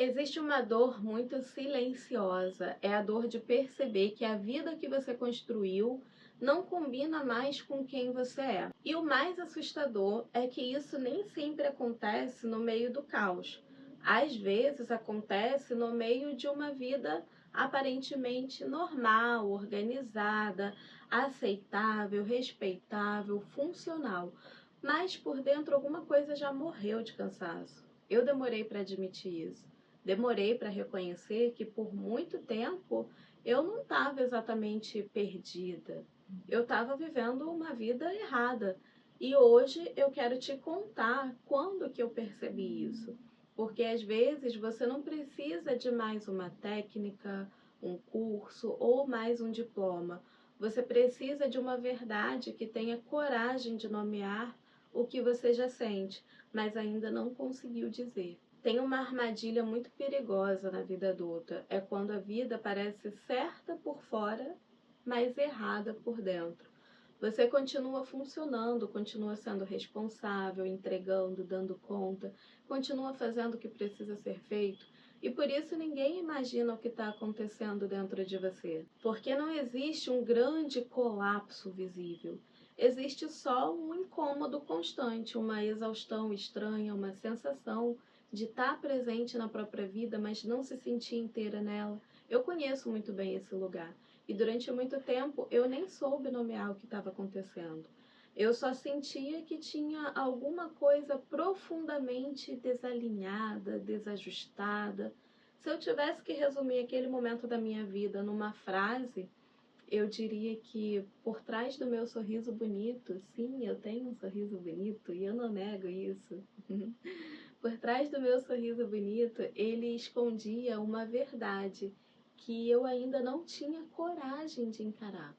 Existe uma dor muito silenciosa, é a dor de perceber que a vida que você construiu não combina mais com quem você é. E o mais assustador é que isso nem sempre acontece no meio do caos. Às vezes acontece no meio de uma vida aparentemente normal, organizada, aceitável, respeitável, funcional. Mas por dentro alguma coisa já morreu de cansaço. Eu demorei para admitir isso. Demorei para reconhecer que por muito tempo eu não estava exatamente perdida. Eu estava vivendo uma vida errada. E hoje eu quero te contar quando que eu percebi isso. Porque às vezes você não precisa de mais uma técnica, um curso ou mais um diploma. Você precisa de uma verdade que tenha coragem de nomear o que você já sente, mas ainda não conseguiu dizer. Tem uma armadilha muito perigosa na vida adulta. É quando a vida parece certa por fora, mas errada por dentro. Você continua funcionando, continua sendo responsável, entregando, dando conta, continua fazendo o que precisa ser feito, e por isso ninguém imagina o que está acontecendo dentro de você. Porque não existe um grande colapso visível. Existe só um incômodo constante, uma exaustão estranha, uma sensação de estar presente na própria vida, mas não se sentir inteira nela. Eu conheço muito bem esse lugar. E durante muito tempo eu nem soube nomear o que estava acontecendo. Eu só sentia que tinha alguma coisa profundamente desalinhada, desajustada. Se eu tivesse que resumir aquele momento da minha vida numa frase, eu diria que por trás do meu sorriso bonito, sim, eu tenho um sorriso bonito e eu não nego isso. Por trás do meu sorriso bonito, ele escondia uma verdade que eu ainda não tinha coragem de encarar.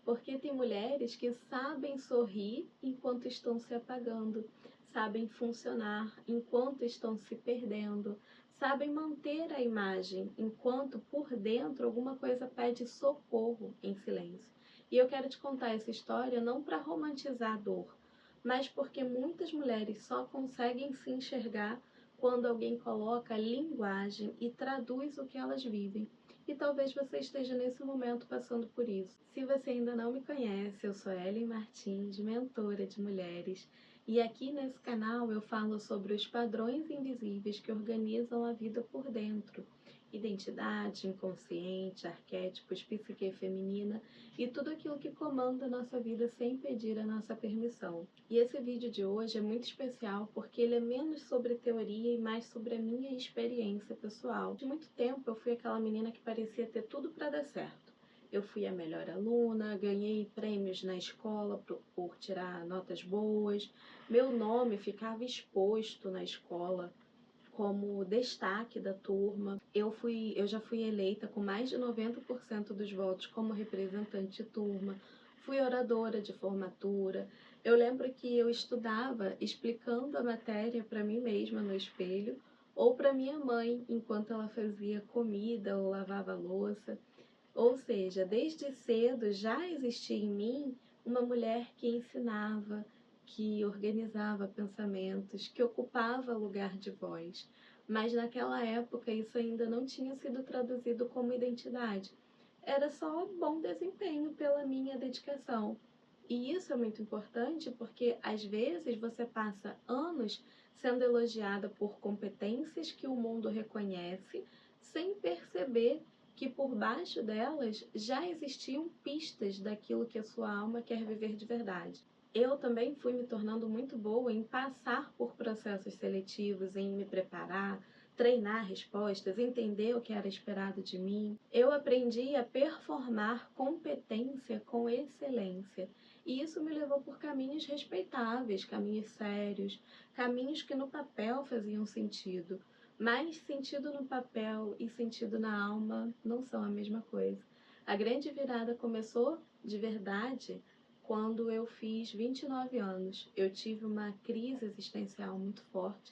Porque tem mulheres que sabem sorrir enquanto estão se apagando, sabem funcionar enquanto estão se perdendo, sabem manter a imagem enquanto por dentro alguma coisa pede socorro em silêncio. E eu quero te contar essa história não para romantizar a dor, mas porque muitas mulheres só conseguem se enxergar quando alguém coloca linguagem e traduz o que elas vivem. E talvez você esteja nesse momento passando por isso. Se você ainda não me conhece, eu sou Ellen Martins, mentora de mulheres, e aqui nesse canal eu falo sobre os padrões invisíveis que organizam a vida por dentro. Identidade, inconsciente, arquétipos, psique feminina e tudo aquilo que comanda a nossa vida sem pedir a nossa permissão. E esse vídeo de hoje é muito especial porque ele é menos sobre teoria e mais sobre a minha experiência pessoal. De muito tempo eu fui aquela menina que parecia ter tudo para dar certo. Eu fui a melhor aluna, ganhei prêmios na escola por tirar notas boas, meu nome ficava exposto na escola como destaque da turma. Eu já fui eleita com mais de 90% dos votos como representante de turma, fui oradora de formatura. Eu lembro que eu estudava explicando a matéria para mim mesma no espelho ou para minha mãe enquanto ela fazia comida ou lavava louça. Ou seja, desde cedo já existia em mim uma mulher que ensinava, que organizava pensamentos, que ocupava lugar de voz. Mas naquela época isso ainda não tinha sido traduzido como identidade. Era só bom desempenho pela minha dedicação. E isso é muito importante porque às vezes você passa anos sendo elogiada por competências que o mundo reconhece, sem perceber que por baixo delas já existiam pistas daquilo que a sua alma quer viver de verdade. Eu também fui me tornando muito boa em passar por processos seletivos, em me preparar, treinar respostas, entender o que era esperado de mim. Eu aprendi a performar competência com excelência. E isso me levou por caminhos respeitáveis, caminhos sérios, caminhos que no papel faziam sentido. Mas sentido no papel e sentido na alma não são a mesma coisa. A grande virada começou de verdade quando eu fiz 29 anos. Eu tive uma crise existencial muito forte,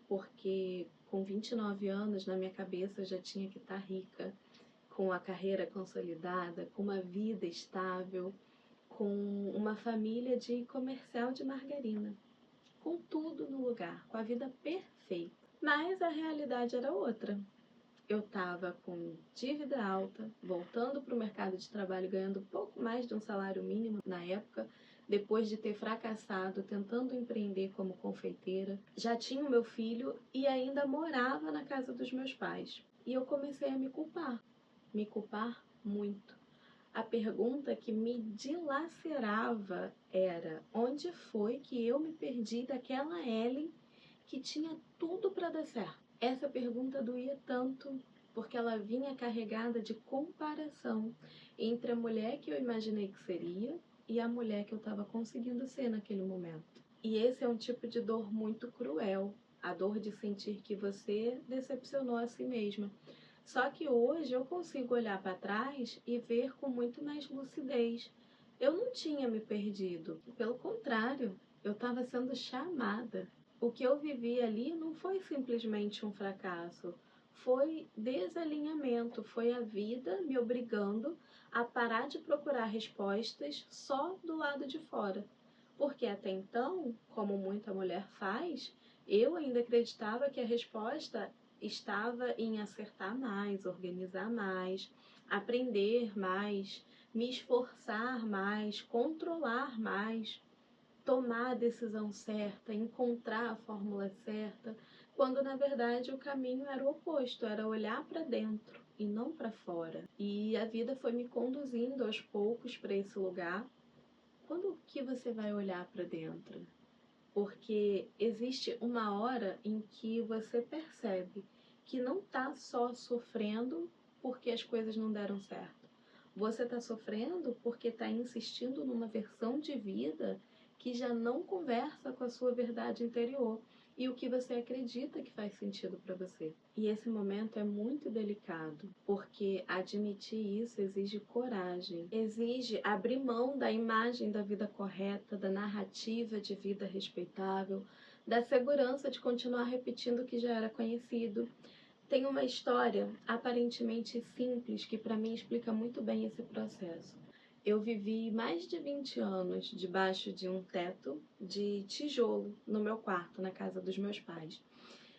porque com 29 anos na minha cabeça eu já tinha que estar rica, com a carreira consolidada, com uma vida estável, com uma família de comercial de margarina, com tudo no lugar, com a vida perfeita. Mas a realidade era outra. Eu estava com dívida alta, voltando para o mercado de trabalho, ganhando pouco mais de um salário mínimo na época, depois de ter fracassado tentando empreender como confeiteira. Já tinha o meu filho e ainda morava na casa dos meus pais. E eu comecei a me culpar muito. A pergunta que me dilacerava era: onde foi que eu me perdi daquela Ellen que tinha tudo para dar certo? Essa pergunta doía tanto, porque ela vinha carregada de comparação entre a mulher que eu imaginei que seria e a mulher que eu estava conseguindo ser naquele momento. E esse é um tipo de dor muito cruel, a dor de sentir que você decepcionou a si mesma. Só que hoje eu consigo olhar para trás e ver com muito mais lucidez. Eu não tinha me perdido, pelo contrário, eu estava sendo chamada. O que eu vivi ali não foi simplesmente um fracasso, foi desalinhamento, foi a vida me obrigando a parar de procurar respostas só do lado de fora. Porque até então, como muita mulher faz, eu ainda acreditava que a resposta estava em acertar mais, organizar mais, aprender mais, me esforçar mais, controlar mais, tomar a decisão certa, encontrar a fórmula certa, quando na verdade o caminho era o oposto, era olhar para dentro e não para fora. E a vida foi me conduzindo aos poucos para esse lugar. Quando que você vai olhar para dentro? Porque existe uma hora em que você percebe que não está só sofrendo porque as coisas não deram certo. Você está sofrendo porque está insistindo numa versão de vida que já não conversa com a sua verdade interior e o que você acredita que faz sentido para você. E esse momento é muito delicado, porque admitir isso exige coragem, exige abrir mão da imagem da vida correta, da narrativa de vida respeitável, da segurança de continuar repetindo o que já era conhecido. Tem uma história aparentemente simples que para mim explica muito bem esse processo. Eu vivi mais de 20 anos debaixo de um teto de tijolo no meu quarto, na casa dos meus pais.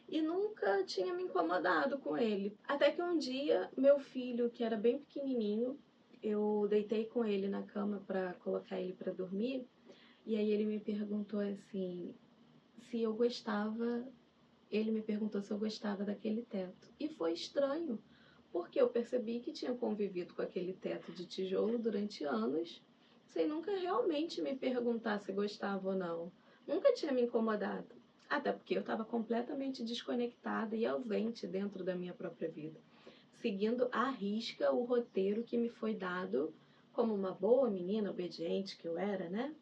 E nunca tinha me incomodado com ele. Até que um dia, meu filho, que era bem pequenininho, eu deitei com ele na cama para colocar ele para dormir, e aí ele me perguntou assim, se eu gostava ele me perguntou se eu gostava daquele teto. E foi estranho, porque eu percebi que tinha convivido com aquele teto de tijolo durante anos, sem nunca realmente me perguntar se gostava ou não. Nunca tinha me incomodado. Até porque eu estava completamente desconectada e ausente dentro da minha própria vida, seguindo à risca o roteiro que me foi dado como uma boa menina obediente que eu era, né?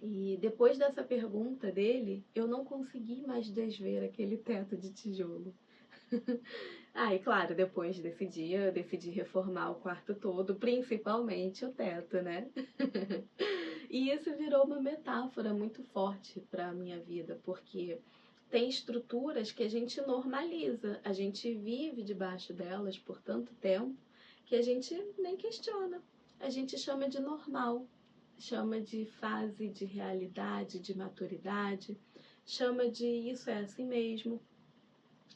E depois dessa pergunta dele, eu não consegui mais desver aquele teto de tijolo. Ah, e claro, depois desse dia, eu decidi reformar o quarto todo, principalmente o teto, né? E isso virou uma metáfora muito forte para a minha vida, porque tem estruturas que a gente normaliza, a gente vive debaixo delas por tanto tempo que a gente nem questiona, a gente chama de normal, chama de fase de realidade, de maturidade, chama de isso é assim mesmo.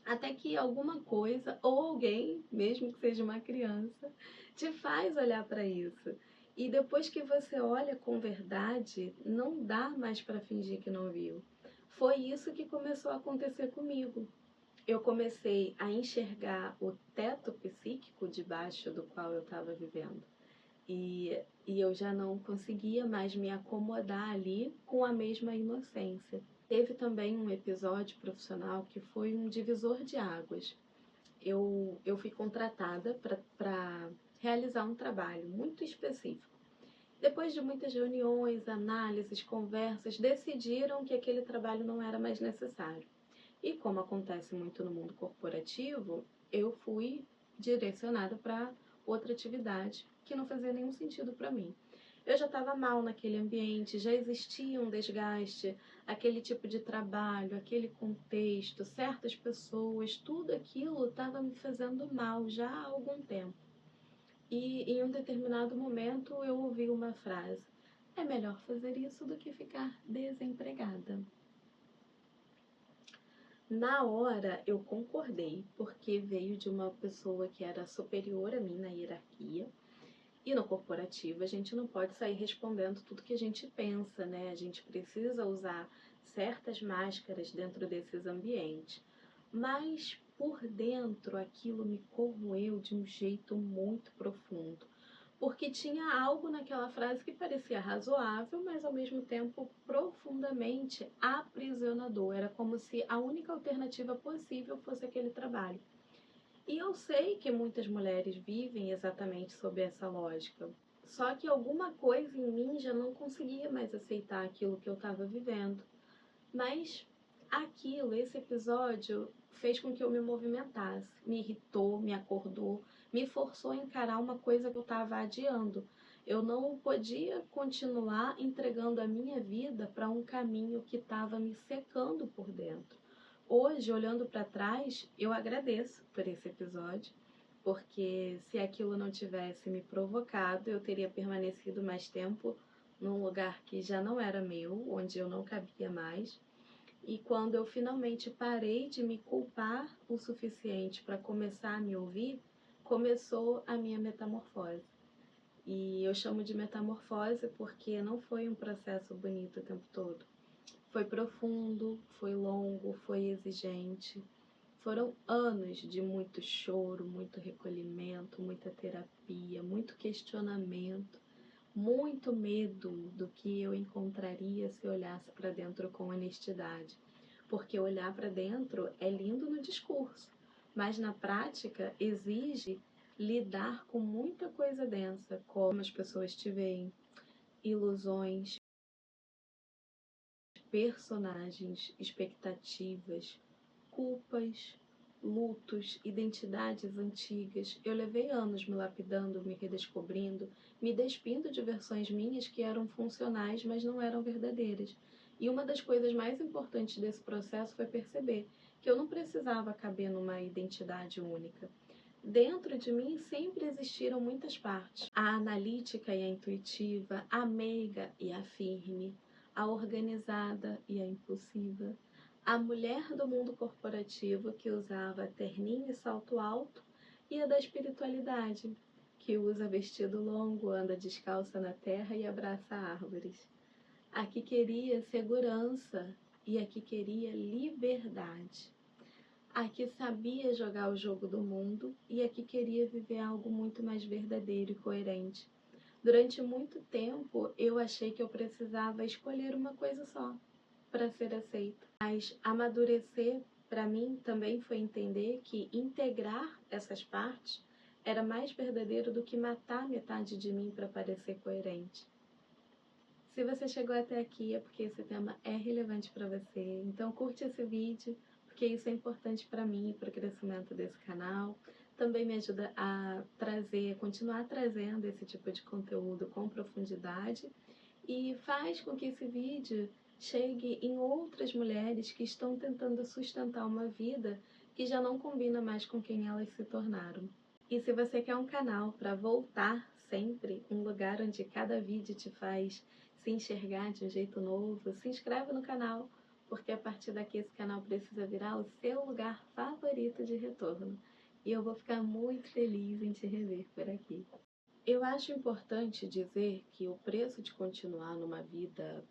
Até que alguma coisa ou alguém, mesmo que seja uma criança, te faz olhar para isso. E depois que você olha com verdade, não dá mais para fingir que não viu. Foi isso que começou a acontecer comigo. Eu comecei a enxergar o teto psíquico debaixo do qual eu estava vivendo. E eu já não conseguia mais me acomodar ali com a mesma inocência. Teve também um episódio profissional que foi um divisor de águas. Eu fui contratada para realizar um trabalho muito específico. Depois de muitas reuniões, análises, conversas, decidiram que aquele trabalho não era mais necessário. E como acontece muito no mundo corporativo, eu fui direcionada para outra atividade que não fazia nenhum sentido para mim. Eu já estava mal naquele ambiente, já existia um desgaste, aquele tipo de trabalho, aquele contexto, certas pessoas, tudo aquilo estava me fazendo mal já há algum tempo. E em um determinado momento eu ouvi uma frase: é melhor fazer isso do que ficar desempregada. Na hora eu concordei, porque veio de uma pessoa que era superior a mim na hierarquia. E no corporativo a gente não pode sair respondendo tudo que a gente pensa, né? A gente precisa usar certas máscaras dentro desses ambientes. Mas por dentro aquilo me corroeu de um jeito muito profundo. Porque tinha algo naquela frase que parecia razoável, mas ao mesmo tempo profundamente aprisionador. Era como se a única alternativa possível fosse aquele trabalho. E eu sei que muitas mulheres vivem exatamente sob essa lógica. Só que alguma coisa em mim já não conseguia mais aceitar aquilo que eu estava vivendo. Mas esse episódio, fez com que eu me movimentasse, me irritou, me acordou, me forçou a encarar uma coisa que eu estava adiando. Eu não podia continuar entregando a minha vida para um caminho que estava me secando por dentro. Hoje, olhando para trás, eu agradeço por esse episódio, porque se aquilo não tivesse me provocado, eu teria permanecido mais tempo num lugar que já não era meu, onde eu não cabia mais. E quando eu finalmente parei de me culpar o suficiente para começar a me ouvir, começou a minha metamorfose. E eu chamo de metamorfose porque não foi um processo bonito o tempo todo. Foi profundo, foi longo, foi exigente. Foram anos de muito choro, muito recolhimento, muita terapia, muito questionamento, muito medo do que eu encontraria se olhasse para dentro com honestidade. Porque olhar para dentro é lindo no discurso, mas na prática exige lidar com muita coisa densa, como as pessoas te veem, ilusões, personagens, expectativas, culpas, lutos, identidades antigas. Eu levei anos me lapidando, me redescobrindo, me despindo de versões minhas que eram funcionais, mas não eram verdadeiras. E uma das coisas mais importantes desse processo foi perceber que eu não precisava caber numa identidade única. Dentro de mim sempre existiram muitas partes: a analítica e a intuitiva, a meiga e a firme, a organizada e a impulsiva, a mulher do mundo corporativo que usava terninho e salto alto, e a da espiritualidade, que usa vestido longo, anda descalça na terra e abraça árvores. A que queria segurança e a que queria liberdade. A que sabia jogar o jogo do mundo e a que queria viver algo muito mais verdadeiro e coerente. Durante muito tempo, eu achei que eu precisava escolher uma coisa só para ser aceita. Mas amadurecer, para mim, também foi entender que integrar essas partes era mais verdadeiro do que matar metade de mim para parecer coerente. Se você chegou até aqui é porque esse tema é relevante para você. Então curte esse vídeo, porque isso é importante para mim e para o crescimento desse canal. Também me ajuda a continuar trazendo esse tipo de conteúdo com profundidade e faz com que esse vídeo chegue em outras mulheres que estão tentando sustentar uma vida que já não combina mais com quem elas se tornaram. E se você quer um canal para voltar sempre, um lugar onde cada vídeo te faz se enxergar de um jeito novo, se inscreve no canal, porque a partir daqui esse canal precisa virar o seu lugar favorito de retorno. E eu vou ficar muito feliz em te rever por aqui. Eu acho importante dizer que o preço de continuar numa vida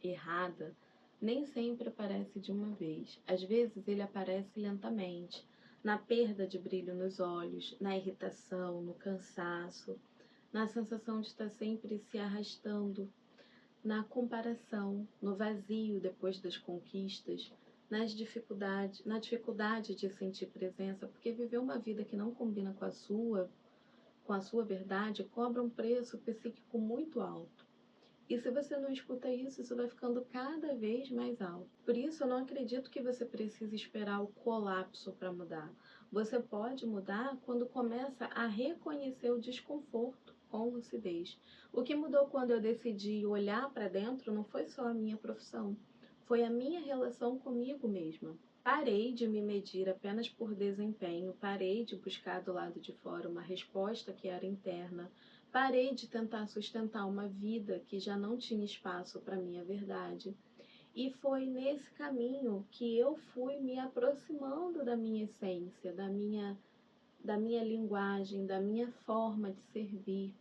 errada nem sempre aparece de uma vez. Às vezes ele aparece lentamente, na perda de brilho nos olhos, na irritação, no cansaço, na sensação de estar sempre se arrastando, na comparação, no vazio depois das conquistas, na dificuldade de sentir presença, porque viver uma vida que não combina com a sua verdade, cobra um preço psíquico muito alto. E se você não escuta isso, isso vai ficando cada vez mais alto. Por isso, eu não acredito que você precise esperar o colapso para mudar. Você pode mudar quando começa a reconhecer o desconforto com lucidez. O que mudou quando eu decidi olhar para dentro não foi só a minha profissão, foi a minha relação comigo mesma. Parei de me medir apenas por desempenho, parei de buscar do lado de fora uma resposta que era interna, parei de tentar sustentar uma vida que já não tinha espaço para minha verdade. E foi nesse caminho que eu fui me aproximando da minha essência, da minha linguagem, da minha forma de servir,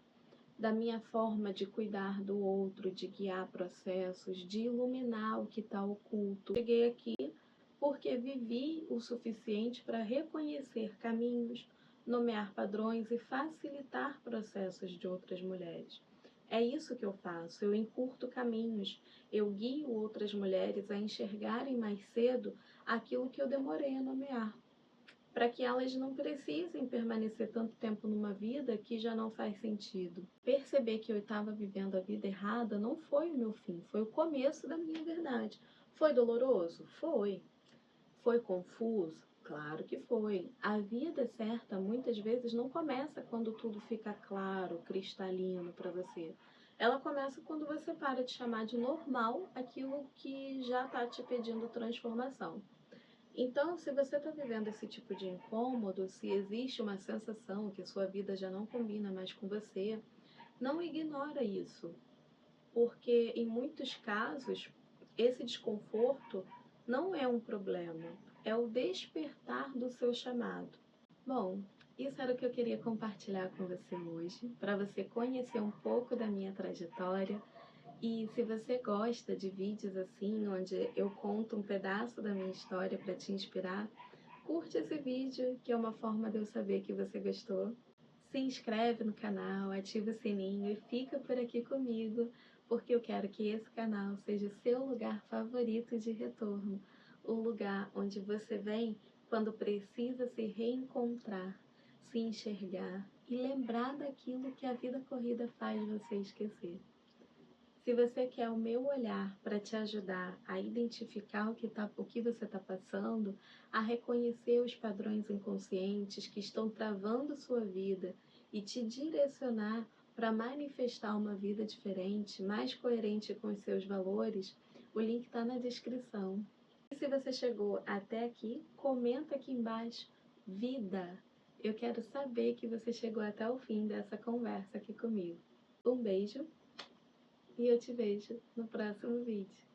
da minha forma de cuidar do outro, de guiar processos, de iluminar o que está oculto. Cheguei aqui porque vivi o suficiente para reconhecer caminhos, nomear padrões e facilitar processos de outras mulheres. É isso que eu faço, eu encurto caminhos, eu guio outras mulheres a enxergarem mais cedo aquilo que eu demorei a nomear, para que elas não precisem permanecer tanto tempo numa vida que já não faz sentido. Perceber que eu estava vivendo a vida errada não foi o meu fim, foi o começo da minha verdade. Foi doloroso? Foi. Foi confuso? Claro que foi. A vida certa muitas vezes não começa quando tudo fica claro, cristalino para você. Ela começa quando você para de chamar de normal aquilo que já está te pedindo transformação. Então, se você está vivendo esse tipo de incômodo, se existe uma sensação que sua vida já não combina mais com você, não ignora isso, porque em muitos casos esse desconforto não é um problema, é o despertar do seu chamado. Bom, isso era o que eu queria compartilhar com você hoje, para você conhecer um pouco da minha trajetória. E se você gosta de vídeos assim, onde eu conto um pedaço da minha história para te inspirar, curte esse vídeo, que é uma forma de eu saber que você gostou. Se inscreve no canal, ativa o sininho e fica por aqui comigo, porque eu quero que esse canal seja o seu lugar favorito de retorno, o lugar onde você vem quando precisa se reencontrar, se enxergar e lembrar daquilo que a vida corrida faz você esquecer. Se você quer o meu olhar para te ajudar a identificar o que você está passando, a reconhecer os padrões inconscientes que estão travando sua vida e te direcionar para manifestar uma vida diferente, mais coerente com os seus valores, o link está na descrição. E se você chegou até aqui, comenta aqui embaixo, vida! Eu quero saber que você chegou até o fim dessa conversa aqui comigo. Um beijo! E eu te vejo no próximo vídeo.